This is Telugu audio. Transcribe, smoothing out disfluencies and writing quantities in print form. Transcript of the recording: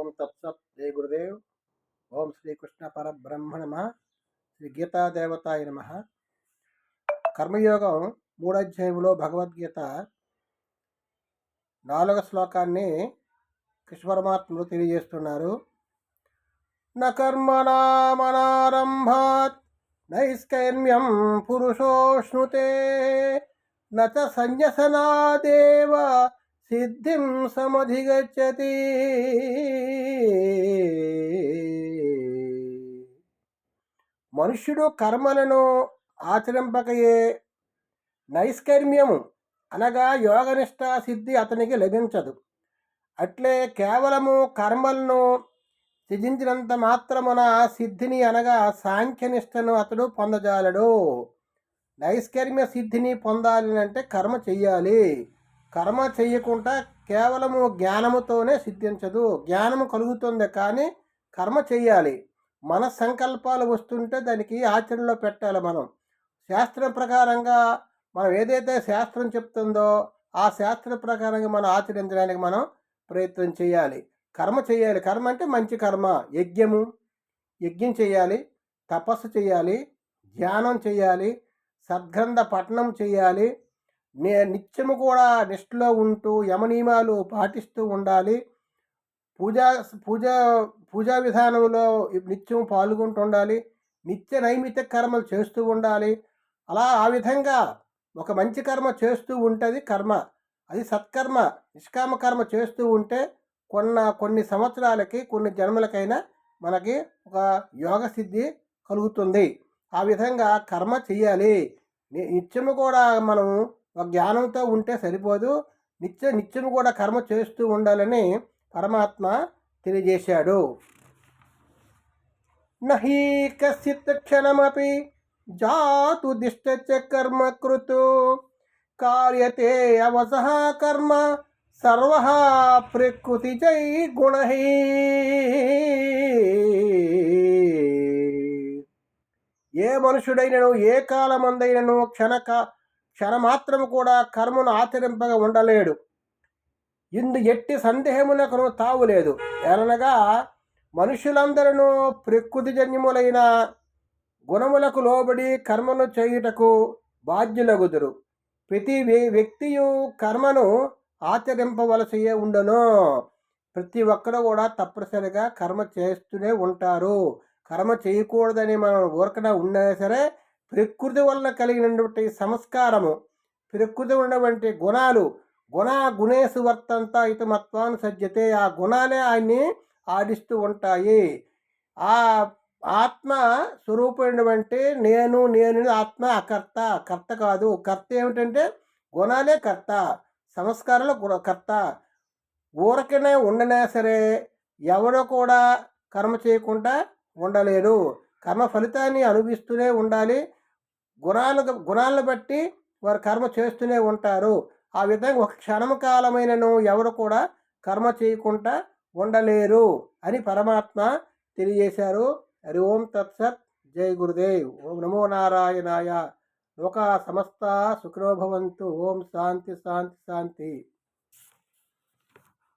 ఓం తత్సత్. జై గురుదేవ్. ఓం శ్రీకృష్ణ పరబ్రహ్మ నమః. శ్రీ గీతాదేవతాయ నమః. కర్మయోగం 3వ అధ్యాయంలో భగవద్గీత 4వ శ్లోకాన్ని కృష్ణ పరమాత్ముడు తెలియజేస్తున్నారు. న కర్మణామనారంభాత్ నైష్కర్మ్యం పురుషోష్ణుతే నచ సంన్యసనాదేవ సిద్ధిం సమధిగచ్చతి. మనుష్యుడు కర్మలను ఆచరింపకయే నైష్కర్మ్యము అనగా యోగనిష్ట సిద్ధి అతనికి లభించదు. అట్లే కేవలము కర్మలను త్యజించినంత మాత్రమున సిద్ధిని అనగా సాంఖ్యనిష్టను అతడు పొందజాలడు. నైష్కర్మ్య సిద్ధిని పొందాలి అంటే కర్మ చెయ్యాలి. కర్మ చెయ్యకుండా కేవలము జ్ఞానముతోనే సిద్ధించదు. జ్ఞానము కలుగుతుంది కానీ కర్మ చెయ్యాలి. మన సంకల్పాలు వస్తుంటే దానికి ఆచరణలో పెట్టాలి. మనం శాస్త్రం ప్రకారంగా మనం ఏదైతే శాస్త్రం చెప్తుందో ఆ శాస్త్ర ప్రకారంగా మనం ఆచరించడానికి మనం ప్రయత్నం చేయాలి. కర్మ చేయాలి. కర్మ అంటే మంచి కర్మ. యజ్ఞం చేయాలి, తపస్సు చేయాలి, ధ్యానం చేయాలి, సద్గ్రంథ పఠనం చేయాలి, నిత్యము కూడా నిష్ఠలో ఉంటూ యమనియమాలు పాటిస్తూ ఉండాలి. పూజా విధానంలో నిత్యం పాల్గొంటూ ఉండాలి. నిత్య నైమిత్య కర్మలు చేస్తూ ఉండాలి. ఆ విధంగా ఒక మంచి కర్మ చేస్తూ ఉంటుంది కర్మ. అది సత్కర్మ. నిష్కామ కర్మ చేస్తూ ఉంటే కొన్ని సంవత్సరాలకి కొన్ని జన్మలకైనా మనకి ఒక యోగ సిద్ధి కలుగుతుంది. ఆ విధంగా కర్మ చెయ్యాలి. నిత్యము కూడా మనం ఒక జ్ఞానంతో ఉంటే సరిపోదు. నిత్యము కూడా కర్మ చేస్తూ ఉండాలని పరమాత్మ తెలియజేశాడు. నహి కశ్చిత్ క్షణమపి జాతు దిష్టచ కర్మ కృతు కార్యతే అవసః కర్మ సర్వః ప్రకృతిజై గుణః. ఏ మనుషుడైనను ఏ కాలమందైనను క్షణమాత్రము కూడా కర్మను ఆచరింపగా ఉండలేడు. ఇందు ఎట్టి సందేహమునకును తావులేదు. ఏలనగా మనుషులందరూ ప్రకృతిజన్యములైన గుణములకు లోబడి కర్మను చేయుటకు బాధ్యులగుదురు. ప్రతి వ్యక్తియు కర్మను ఆచరింపవలసి ఉండను. ప్రతి ఒక్కరు కూడా తప్పనిసరిగా కర్మ చేస్తూనే ఉంటారు. కర్మ చేయకూడదని మనం ఊరకన ఉన్నా సరే ప్రకృతి వలన కలిగినటువంటి సంస్కారము, ప్రకృతి ఉన్నటువంటి గుణేషు వర్తంత ఇతమత్వాన్ని సజ్జతే. ఆ గుణాలే ఆయన్ని ఆడిస్తూ ఉంటాయి. ఆ ఆత్మ స్వరూపమైనటువంటి నేను ఆత్మ అకర్త, కర్త కాదు. కర్త ఏమిటంటే గుణాలే కర్త, సంస్కారాలు కర్త. ఊరకనే ఉండనే సరే ఎవరో కూడా కర్మ చేయకుండా ఉండలేరు. కర్మ ఫలితాన్ని అనుభవిస్తూనే ఉండాలి. గుణాలను బట్టి వారు కర్మ చేస్తూనే ఉంటారు. ఆ విధంగా ఒక క్షణము కాలమైనను ఎవరు కూడా కర్మ చేయకుండా ఉండలేరు అని పరమాత్మ తెలియజేశారు. హరి ఓం తత్సత్. జై గురుదేవ్. ఓం నమో నారాయణాయ. లోకా సమస్త సుఖినో భవంతు. ఓం శాంతి శాంతి శాంతి.